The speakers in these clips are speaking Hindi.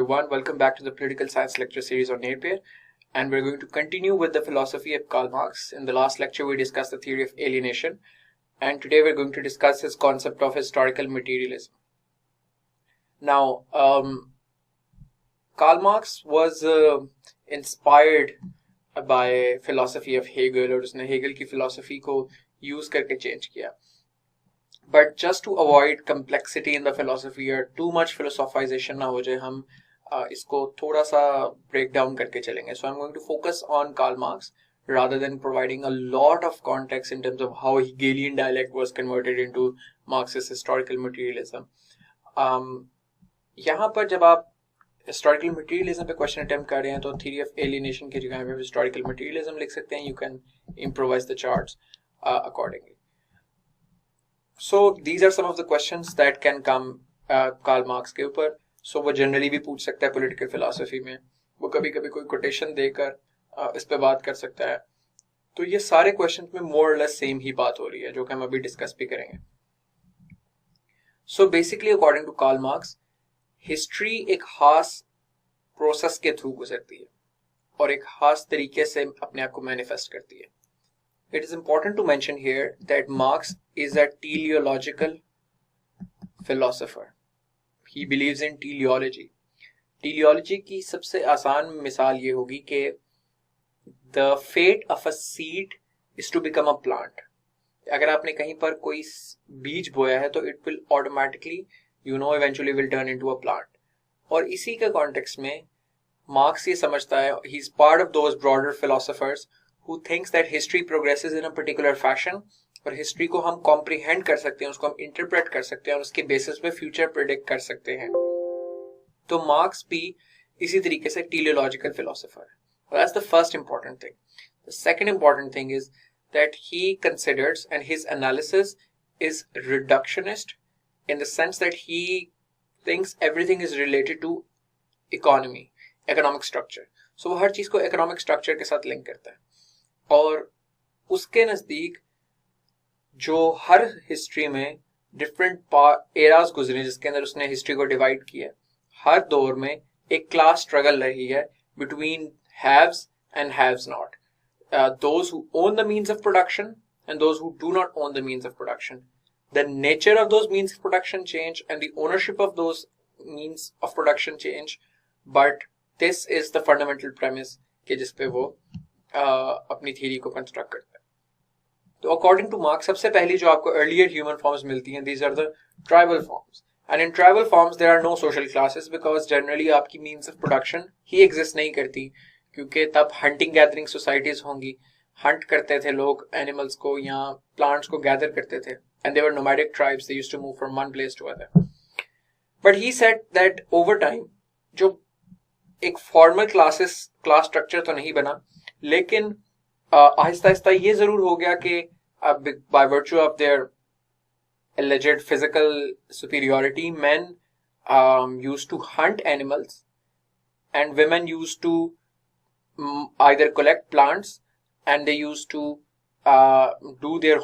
everyone, welcome back to the Political Science lecture series on Napier, and we're going to continue with the philosophy of Karl Marx. In the last lecture we discussed the theory of alienation, and today we're going to discuss his concept of historical materialism. Now, Karl Marx was inspired by philosophy of Hegel, और उसने Hegel की philosophy को use करके change किया. But just to avoid complexity in the philosophy or too much philosophization ना हो जाए, हम इसको थोड़ा सा break down करके चलेंगे. So I'm going to focus on Karl Marx rather than providing a lot of context in terms of how Hegelian dialect was converted into Marxist historical materialism. यहाँ पर जब आप historical materialism पे question attempt कर रहे हैं तो theory of alienation की जगह पे historical materialism लिख सकते हैं. You can improvise the charts accordingly. So these are some of the questions that can come Karl Marx के ऊपर. So वो generally भी पूछ सकता है political philosophy में. वो कभी कभी कोई quotation देकर इस पे बात कर सकता है. तो ये सारे questions में more or less same ही बात हो रही है जो कि हम अभी discuss भी करेंगे. So basically according to Karl Marx, history एक खास process के through गुजरती है और एक खास तरीके से अपने आप को manifest करती है. It is important to mention here that Marx is a teleological philosopher. He believes in teleology. Teleology की सबसे आसान मिसाल ये होगी कि the fate of a seed is to become a plant. अगर आपने कहीं पर कोई बीज बोया है तो it will automatically, eventually will turn into a plant. और इसी के context में Marx ये समझता है, he's part of those broader philosophers who thinks that history progresses in a particular fashion और history को हम comprehend कर सकते हैं, उसको हम interpret कर सकते हैं और उसके basis पे future predict कर सकते हैं. तो Marx भी इसी तरीके से teleological philosopher है. That's the first important thing. The second important thing is that he considers and his analysis is reductionist in the sense that he thinks everything is related to economy, economic structure. So वो हर चीज को economic structure के साथ link करता है. और उसके नजदीक जो हर हिस्ट्री में डिफरेंट एरास गुजरे जिसके अंदर उसने हिस्ट्री को डिवाइड किया, हर दौर में एक क्लास स्ट्रगल रही है between haves and haves not, those who own the means of production and those who do not own the means of production. The nature of those means of production change and the ownership of those means of production change, but this is the fundamental premise कि जिसपे वो अपनी थ्योरी को कंस्ट्रक्ट करता है. तो अकॉर्डिंग टू मार्क्स सबसे पहली जो आपको अर्लियर ह्यूमन फॉर्म्स मिलती हैं, these are the tribal forms. And in tribal forms there are no social classes because generally आपकी मींस ऑफ प्रोडक्शन ही एग्जिस्ट नहीं करती, क्योंकि तब हंटिंग गैदरिंग सोसाइटीज होंगी. हंट करते थे लोग एनिमल्स को या प्लांट्स को गैदर करते थे and they were nomadic tribes, they used to move from one place to other. But he said that over time जो एक फॉर्मल क्लास स्ट्रक्चर तो नहीं बना, लेकिन आहिस्ता आहिस्ता ये जरूर हो गया कि by virtue of their alleged physical superiority, men used to hunt animals and women used to either collect plants and they used to do their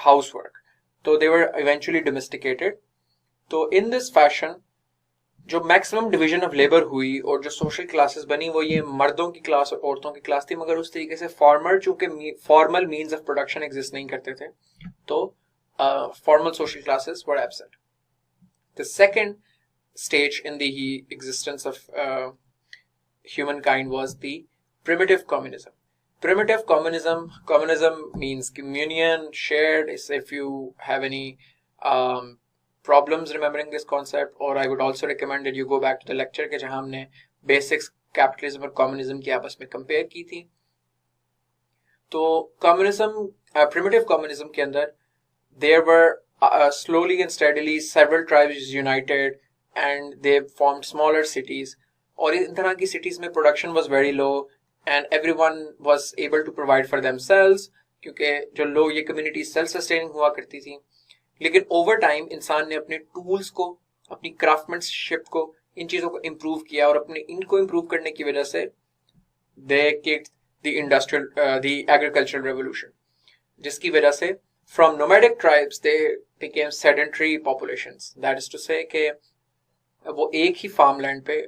housework. So they were eventually domesticated. So in this fashion जो मैक्सिमम डिवीजन ऑफ लेबर हुई और जो सोशल क्लासेस बनी वो ये मर्दों की क्लास और औरतों की क्लास थी, मगर उस तरीके से चूंकि formal means of production exist नहीं करते थे तो formal social classes were absent. The second stage in the existence of human kind was the primitive communism. Primitive communism means communion, shared. If you have any problems remembering this concept, or I would also recommend that you go back to the lecture के जहाँ हमने basics capitalism और communism की आपस में compare की थी. तो communism, primitive communism के अंदर there were slowly and steadily several tribes united and they formed smaller cities. और इन तरह की cities में production was very low and everyone was able to provide for themselves, क्योंकि जो लोग ये community self sustaining हुआ करती थी. लेकिन ओवर टाइम इंसान ने अपने टूल्स को, अपनी क्राफ्टमैनशिप को, इन चीजों को इम्प्रूव किया और अपने इनको इम्प्रूव करने की वजह से they kicked the agricultural revolution, जिसकी वजह से from nomadic tribes they became sedentary populations. That is to say कि वो एक ही फार्म लैंड पे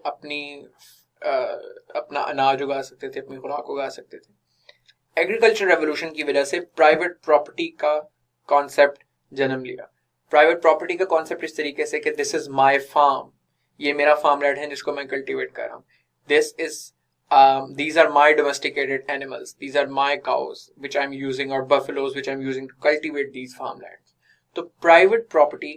अपना अनाज उगा सकते थे, अपनी खुराक उगा सकते थे। एग्रीकल्चर रेवोल्यूशन की वजह से प्राइवेट प्रॉपर्टी का कॉन्सेप्ट जन्म लिया। प्राइवेट प्रॉपर्टी का कॉन्सेप्ट इस तरीके से कि दिस इज माय फार्म, ये मेरा फार्म लैंड है जिसको मैं कल्टीवेट कर रहा हूँ। This is these are my domesticated animals, these are my cows which I'm using, or buffaloes which I'm using to cultivate these farmlands. तो private property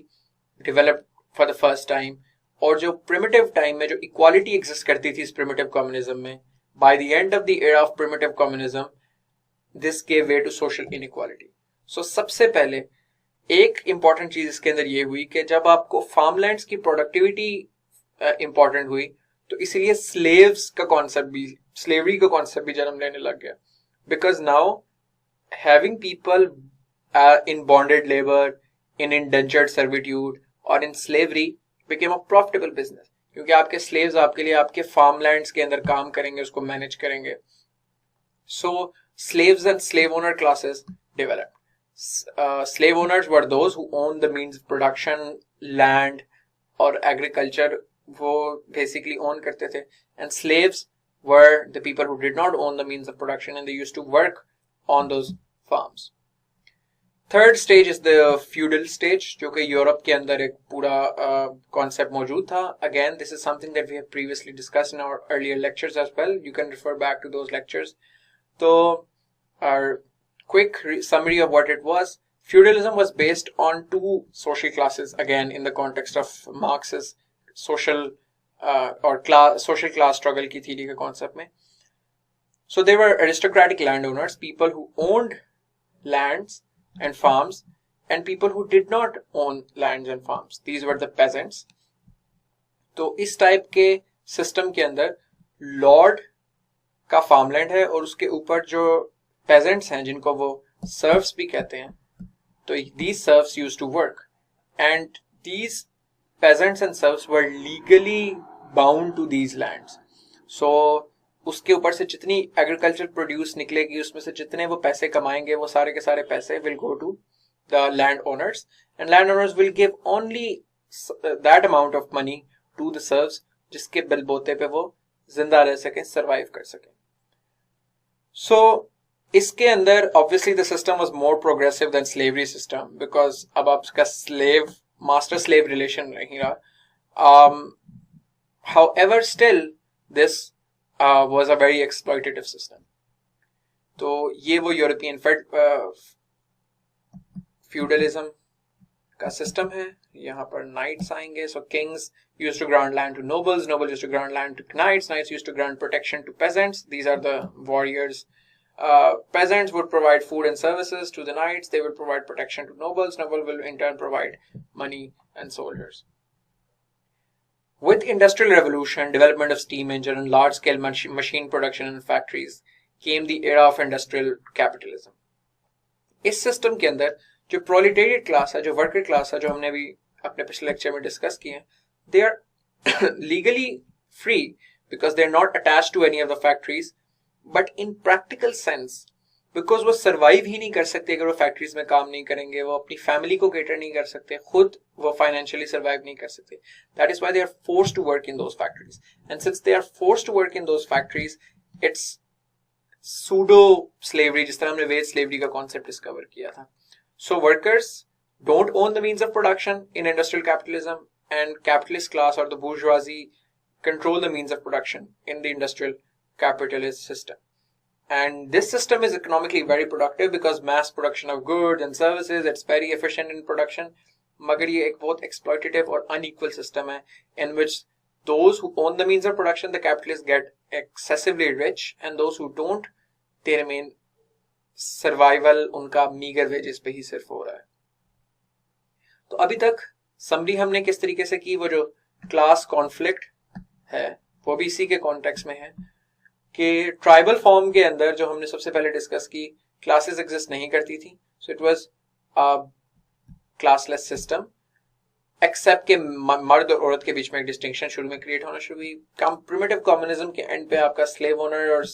developed for the first time, और जो primitive time में जो equality exist करती थी इस primitive communism में, by the end of the era of primitive communism this gave way to social inequality. So सबसे पहले एक important चीज इसके अंदर ये हुई कि जब आपको farmlands की productivity important हुई, तो इसलिए स्लेव्स का कॉन्सेप्ट भी, स्लेवरी का कॉन्सेप्ट भी जन्म लेने लग गया। Because now having people in bonded labour, in indentured servitude और in slavery became a profitable business, क्योंकि आपके स्लेव्स आपके लिए आपके फार्मलैंड्स के अंदर काम करेंगे, उसको मैनेज करेंगे। So slaves and slave owner classes developed. Slave owners were those who own the means of production, land और एग्रीकल्चर वो बेसिकली ओन करते थे, and slaves were the people who did not own the means of production and they used to work on those farms. Third stage is the feudal stage, जो कि यूरोप के अंदर एक पूरा कॉन्सेप्ट मौजूद था। Again this is something that we have previously discussed in our earlier lectures as well, you can refer back to those lectures. तो our quick summary of what it was: feudalism was based on two social classes, again in the context of Marx's social social class struggle की theory के concept में. So they were aristocratic landowners, people who owned lands and farms, and people who did not own lands and farms. These were the peasants. तो इस टाइप के सिस्टम के अंदर लॉर्ड का फार्मलैंड है और उसके ऊपर जो पेजेंट्स हैं जिनको वो सर्व्स भी कहते हैं, तो these serfs used to work, and these peasants and serfs were legally bound to these lands. So उसके ऊपर से जितनी एग्रीकल्चर प्रोड्यूस निकलेगी, उसमें से जितने वो पैसे कमाएंगे, वो सारे के सारे पैसे will go to the land owners, and land owners will give only that amount of money to the serfs, जिसके बलबूते पे वो जिंदा रह सके, सरवाइव कर सके। सो इसके अंदर obviously the system was more progressive than slavery system, because अब आपका स्लेव मास्टर स्लेव रिलेशन नहीं रहा। However still this was a very exploitative system. तो ये वो यूरोपियन फ्यूडलिज्म का सिस्टम है। यहाँ पर नाइट्स आएंगे, सो Kings used to grant land to nobles, nobles used to grant land to knights, knights used to grant protection to peasants. These are the warriors. Peasants would provide food and services to the knights, they would provide protection to nobles, nobles will in turn provide money and soldiers. With industrial revolution, development of steam engine and large-scale machine production in factories, came the era of industrial capitalism. इस सिस्टम के अंदर जो प्रोलेटेरिएट क्लास है, जो वर्कर क्लास है, जो हमने भी अपने पिछले लेक्चर में डिस्कस किए हैं, they are legally free because they are not attached to any of the factories, but in practical sense, because वो सर्वाइव ही नहीं कर सकते अगर वो फैक्ट्रीज में काम नहीं करेंगे, वो अपनी फैमिली को केटर नहीं कर सकते, खुद वो फाइनेंशियली सर्वाइव नहीं कर सकते. That is why they are forced to work in those factories, and since they are forced to work in those factories, it's pseudo slavery, जिस तरह हमने वेज स्लेवरी का कॉन्सेप्ट डिस्कवर किया था. So workers don't own the means of production in industrial capitalism, and capitalist class or the bourgeoisie control the means of production in the industrial capitalist system. And this system is economically very productive because mass production of goods and services, it's very efficient in production. मगर ये एक बहुत exploitative और unequal system है in which those who own the means of production, the capitalists, get excessively rich, and those who don't, they remain survival, उनका meager wages पे ही सिर्फ हो रहा है. तो अभी तक समरी हमने किस तरीके से की, वो जो क्लास कॉन्फ्लिक्ट है वो भी इसी के कॉन्टेक्स्ट में है कि ट्राइबल फॉर्म के अंदर जो हमने सबसे पहले डिस्कस की, क्लासेस एग्जिस्ट नहीं करती थी. So it was classless system, except के मर्द और औरत के बीच में एक डिस्टिंक्शन शुरू में क्रिएट होना शुरू हुई. प्रिमिटिव कम्युनिज्म के एंड पे आपका स्लेव ओनर और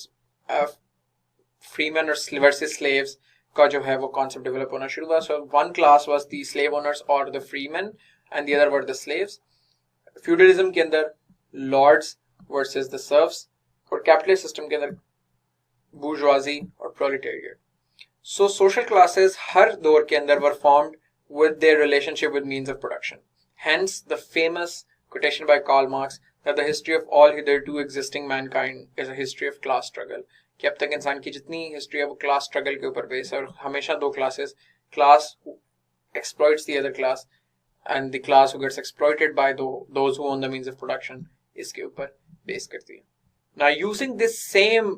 फ्रीमैन और वर्सेस स्लेव्स का जो है वो कॉन्सेप्ट डेवलप होना शुरू हुआ. So one class was the slave owners और the freeman and the other were the slaves. Feudalism के अंदर लॉर्ड्स वर्सेस द सर्व्स, और कैपिटलिस्ट सिस्टम के अंदर बूर्जुआजी और प्रोलेटेरिएट. सो सोशल क्लासेस हर दौर के अंदर were formed with their relationship with means of production. Hence, the famous quotation by Karl Marx that the history of all hitherto existing mankind is a history of class struggle. कि अब तक इंसान की जितनी हिस्ट्री है वो क्लास स्ट्रगल के ऊपर बेस है, और हमेशा दो classes, class exploits the other class and the class who gets exploited by those who own the means of production, इसके ऊपर बेस करती है. Now, using this same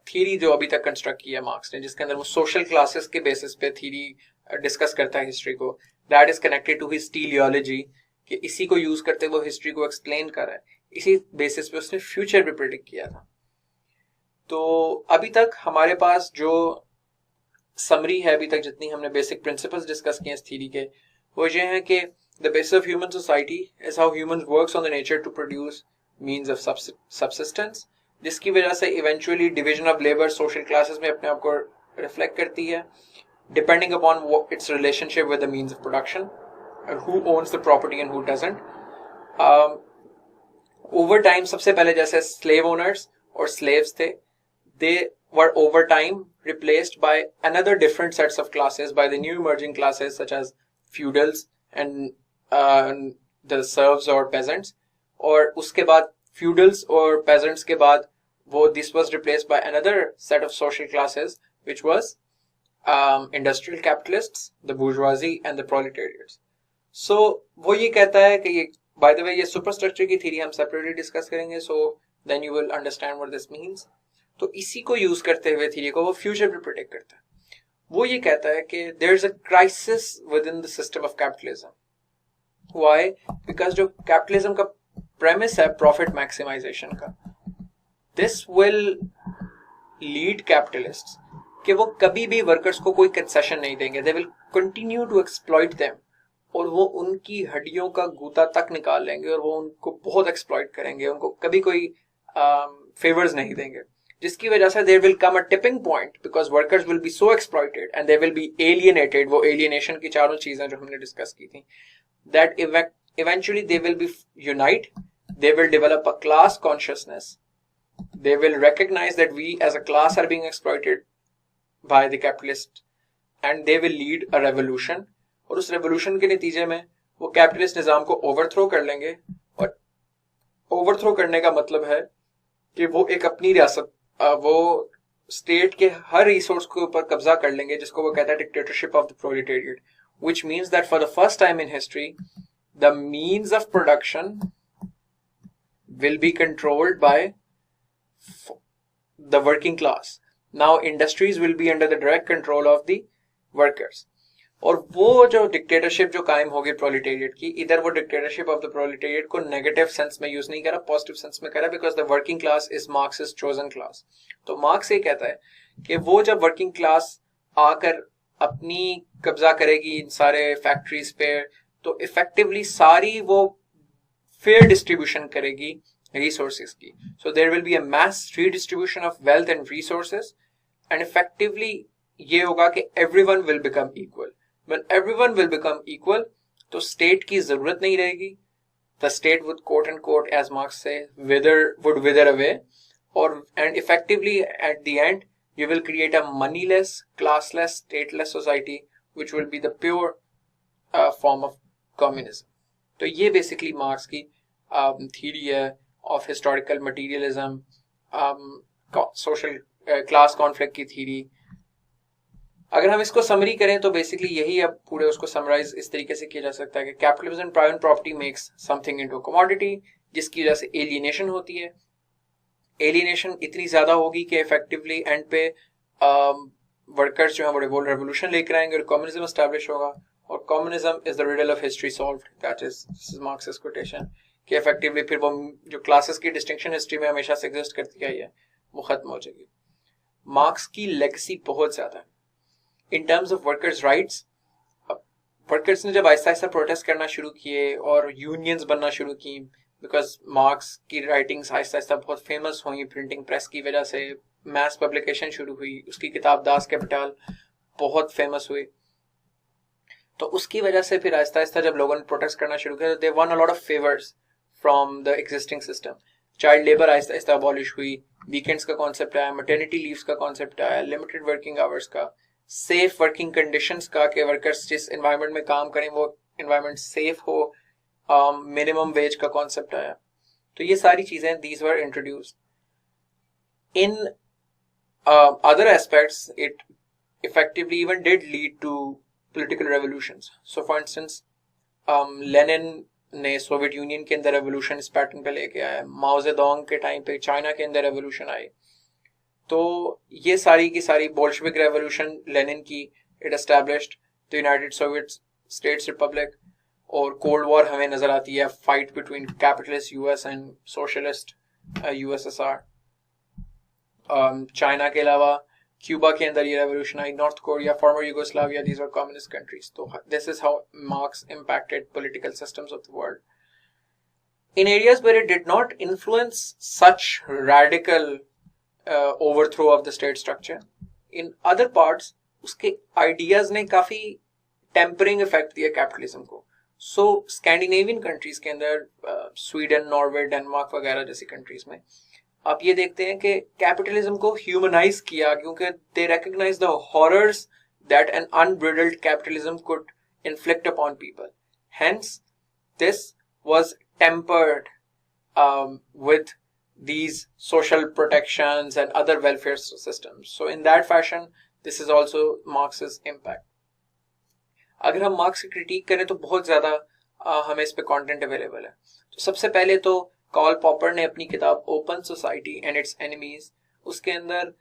theory जो अभी तक कंस्ट्रक्ट किया मार्क्स ने, जिसके अंदर वो सोशल क्लासेस के बेसिस पे थीरी डिस्कस करता है हिस्ट्री को, that is connected to his teleology, कि इसी को यूज करते वो हिस्ट्री को एक्सप्लेन कर रहा है. इसी बेसिस पे उसने फ्यूचर भी प्रेडिक्ट किया था. तो अभी तक हमारे पास जो समरी है, अभी तक जितनी हमने बेसिक प्रिंसिपल्स डिस्कस किए इस थीरी के, वो ये है कि the basis of human society is how humans works on the nature to produce means of subsistence, जिसकी वजह से eventually division of labour social classes में अपने आप को रिफ्लेक्ट करती है, depending upon its relationship with the means of production, who owns the property and who doesn't. Over time सबसे पहले जैसे स्लेव ओनर्स और स्लेव्स थे, they were over time replaced by another different sets of classes by the new emerging classes such as feudals and the serfs or peasants. और उसके बाद feudals और peasants के बाद वो this was replaced by another set of social classes which was industrial capitalists, the bourgeoisie and the proletariats. So वो ये कहता है कि ये, by the way, ये superstructure की theory हम separately discuss करेंगे, so then you will understand what this means. तो इसी को यूज करते हुए थीरी को वो फ्यूचर भी प्रेडिक्ट करता है. वो ये कहता है कि there is a crisis within the system of capitalism. Why? Because जो कैपिटलिज्म का प्रेमिस है प्रॉफिट मैक्सिमाइजेशन का, दिस विल लीड कैपिटलिस्ट्स कि वो कभी भी वर्कर्स को कोई कंसेशन नहीं देंगे. They will continue to exploit them, और वो उनकी हड्डियों का गूता तक निकाल लेंगे और वो उनको बहुत एक्सप्लॉइट करेंगे, उनको कभी कोई फेवर्स नहीं देंगे, जिसकी वजह से there will come a tipping point because workers will be so exploited and they will be alienated. वो alienation की चारों चीजें जो हमने डिस्कस की थी, that eventually they will be unite, they will develop a class consciousness, they will recognize that we as a class are being exploited by the capitalist and they will lead a revolution. और उस revolution के नतीजे में वो capitalist निजाम को overthrow कर लेंगे. और overthrow करने का मतलब है कि वो एक अपनी रियासत, वो स्टेट के हर रिसोर्स के ऊपर कब्जा कर लेंगे, जिसको वो कहता है dictatorship of the proletariat, which means that for the first time in history the means of production will be controlled by the working class. Now industries will be under the direct control of the workers. और वो जो डिक्टेटरशिप जो कायम होगी प्रोलेटेरिएट की, इधर वो डिक्टेटरशिप ऑफ द प्रोलेटेरिएट को नेगेटिव सेंस में यूज नहीं करा, पॉजिटिव सेंस में करा, because the working class is Marx's chosen class. तो मार्क्स ये कहता है कि वो जब वर्किंग क्लास आकर अपनी कब्जा करेगी इन सारे फैक्ट्रीज पे, तो इफेक्टिवली सारी वो फेयर डिस्ट्रीब्यूशन करेगी रिसोर्सेज की. So there will be a mass redistribution of wealth and resources, and effectively ये होगा कि everyone will become equal. When everyone will become equal, तो स्टेट की जरूरत नहीं रहेगी. The state would quote unquote, as Marx say, would wither away, and effectively at the end you will create a moneyless, classless, stateless society, which will be the pure form of communism. तो ये basically Marx की theory है of historical materialism, social class conflict की theory. अगर हम इसको समरी करें तो बेसिकली यही अब पूरे उसको समराइज इस तरीके से किया जा सकता है कि capitalism and private property makes something into commodity, जिसकी वजह से एलियनेशन होती है. एलियनेशन इतनी ज्यादा होगी कि इफेक्टिवली एंड पे वर्कर्स जो है वो रेवोल्यूशन लेकर आएंगे और कम्युनिज्म एस्टैब्लिश होगा. और communism is the riddle of history solved, that is Marx's quotation, कि इफेक्टिवली फिर वो जो क्लासेस की डिस्टिंक्शन हिस्ट्री में हमेशा से एग्जिस्ट करती आई है वो खत्म हो जाएगी. मार्क्स की लेगेसी बहुत ज्यादा है in terms of workers' rights. Workers ने जब आहिस्ता आहिस्ता प्रोटेस्ट करना शुरू किए और यूनियंस बनना शुरू की, बिकॉज मार्क्स की राइटिंग्स आहिस्ता आहिस्ता बहुत फेमस हुई प्रिंटिंग प्रेस की वजह से, मैस पब्लिकेशन शुरू हुई, उसकी किताब दास कैपिटल बहुत फेमस हुई. तो उसकी वजह से फिर आहिस्ता आहिस्ता जब लोगों ने प्रोटेस्ट करना शुरू किया, they won a lot of favours from the existing system. Child labour आहिस्ता आहिस्ता अबॉलिश हुई, वीकेंड्स का कॉन्सेप्ट आया, मैटरनिटी लीव्स का कॉन्सेप्ट आया, लिमिटेड वर्किंग आवर्स का, सेफ वर्किंग कंडीशंस का कि वर्कर्स जिस एनवायरनमेंट में काम करें वो एनवायरनमेंट सेफ हो, मिनिमम वेज का कॉन्सेप्ट आया. तो ये सारी चीजें these were introduced. In other aspects, it effectively even did lead to political revolutions. So for instance, Lenin ने सोवियत यूनियन के अंदर रेवोल्यूशन इस पैटर्न पे लेके आया, माओ जेडोंग के टाइम पे चाइना के अंदर रेवोल्यूशन आई. तो ये सारी की सारी बोल्शेविक रेवोल्यूशन लेनिन की, it established the United Soviet states Republic. और कोल्ड वॉर हमें नजर आती है, fight between capitalist US and socialist USSR. China के अलावा क्यूबा के अंदर ये revolution I, north Korea, farmer Yugoslavia, these were communist countries. तो this is how marks impacted political systems of the world. In areas where it did not influence such radical overthrow of the state structure, in other parts उसके ideas ने काफी tempering effect दिया capitalism को. So Scandinavian countries के अंदर, स्वीडन, नॉर्वे, डेनमार्क वगैरह जैसी कंट्रीज में आप ये देखते हैं कि कैपिटलिज्म को ह्यूमनाइज किया, क्योंकि they recognise the horrors that an unbridled capitalism could inflict upon people. Hence this was tempered with these social protections and other welfare systems. So in that fashion, this is also Marx's impact. अगर हम मार्क्स की क्रिटिक करें तो बहुत ज़्यादा हमें इस पे कंटेंट अवेलेबल है. तो सबसे पहले तो कार्ल पॉपर ने अपनी किताब open society and it's enemies, उसके अंदर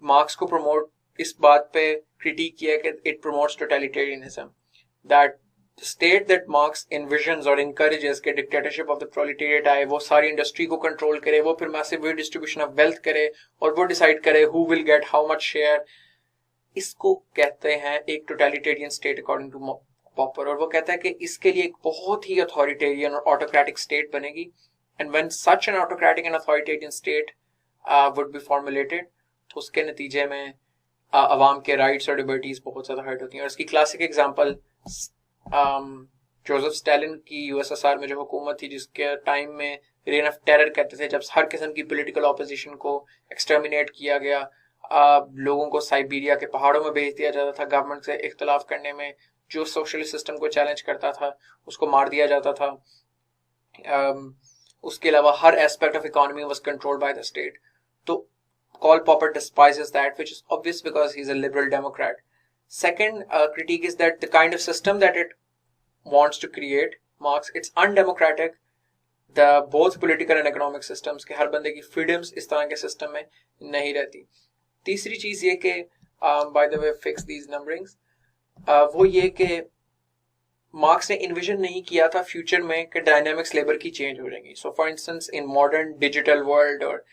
मार्क्स को प्रमोट इस बात पे क्रिटिक किया कि it promotes totalitarianism, that state that marks envisions और encourages के डिक्टेटरशिप ऑफ द प्रोलेटेरिएट आए, वो सारी इंडस्ट्री को कंट्रोल करे, वो फिर मैसिव डिस्ट्रीब्यूशन ऑफ वेल्थ करे और वो डिसाइड करे who will get how much share. इसको कहते हैं एक totalitarian state according to Popper. और वो कहता है कि इसके लिए एक बहुत ही अथॉरिटेरियन और ऑटोक्रेटिक स्टेट बनेगी. And when such an autocratic and authoritarian state would be formulated, तो उसके नतीजे में अवाम के राइट्स और लिबर्टीज बहुत ज्यादा हर्ट होती हैं. और इसकी क्लासिक एग्जांपल जोसेफ स्टालिन की यूएसएसआर में जो हुकूमत थी, जिसके टाइम में रेन ऑफ टेरर कहते थे, जब हर किस्म की पॉलिटिकल ऑपोजिशन को एक्सटर्मिनेट किया गया, लोगों को साइबेरिया के पहाड़ों में भेज दिया जाता था गवर्नमेंट से इख्तलाफ करने में, जो सोशलिस्ट सिस्टम को चैलेंज करता था उसको मार दिया जाता था. उसके अलावा हर aspect of economy was controlled by the state. तो Karl Popper despises that, which is obvious because he's a liberal democrat. Second critique is that the kind of system that it wants to create, Marx, it's undemocratic. The both political and economic systems के हर बंदे की freedoms इस तरह के system में नहीं रहती. तीसरी चीज ये कि by the way fix these numberings, वो ये कि मार्क्स ने इन्विजन नहीं किया था फ्यूचर में कि डायनामिक्स लेबर की चेंज हो जाएंगी. So for instance in modern digital world और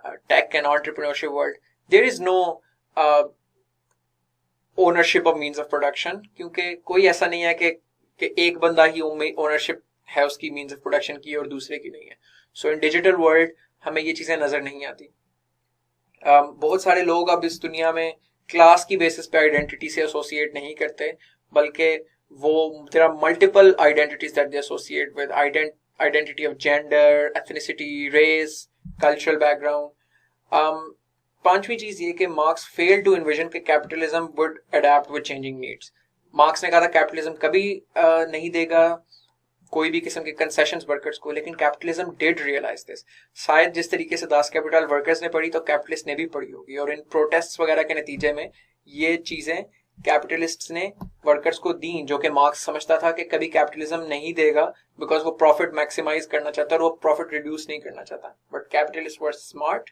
tech and entrepreneurship world there is no ownership of means of production, क्योंकि कोई ऐसा नहीं है कि एक बंदा ही ओनरशिप है उसकी मींस ऑफ प्रोडक्शन की और दूसरे की नहीं है. सो इन डिजिटल वर्ल्ड हमें ये चीजें नजर नहीं आती. बहुत सारे लोग अब इस दुनिया में क्लास की बेसिस पे आइडेंटिटी से एसोसिएट नहीं करते, बल्कि वो there are multiple identities that they associate with, identity of gender, ethnicity, race, cultural background. पांचवी चीज ये कि मार्क्स failed to envision कि capitalism would adapt with changing needs. Marks ने कहा था कैपिटलिज्म कभी नहीं देगा कोई भी किस्म के कंसेशंस वर्कर्स को, लेकिन कैपिटलिज्म डिड रियलाइज दिस. शायद जिस तरीके से दास कैपिटल वर्कर्स ने पढ़ी तो कैपिटलिस्ट ने भी पढ़ी होगी, और इन प्रोटेस्ट वगैरह के नतीजे में ये चीजें कैपिटलिस्ट्स ने वर्कर्स को दी, जो कि मार्क्स समझता था कि कभी कैपिटलिज्म नहीं देगा बिकॉज वो प्रॉफिट मैक्सिमाइज करना चाहता है और वो प्रॉफिट रिड्यूस नहीं करना चाहता. But capitalist were smart,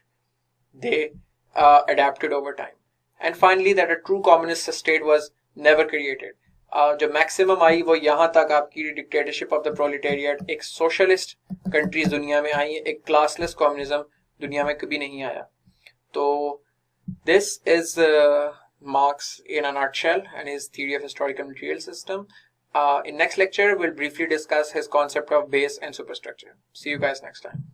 they adapted over time. And finally that a true communist state was never created. जो मैक्सिमम आई वो यहाँ तक आपकी डिक्टेटरशिप ऑफ द प्रोलेटेरिएट, एक सोशलिस्ट कंट्रीज दुनिया में आई, एक क्लासलेस कम्युनिज्म दुनिया में कभी नहीं आया. तो this is Marx in a nutshell and his theory of historical material system. In next lecture, we'll briefly discuss his concept of base and superstructure. See you guys next time.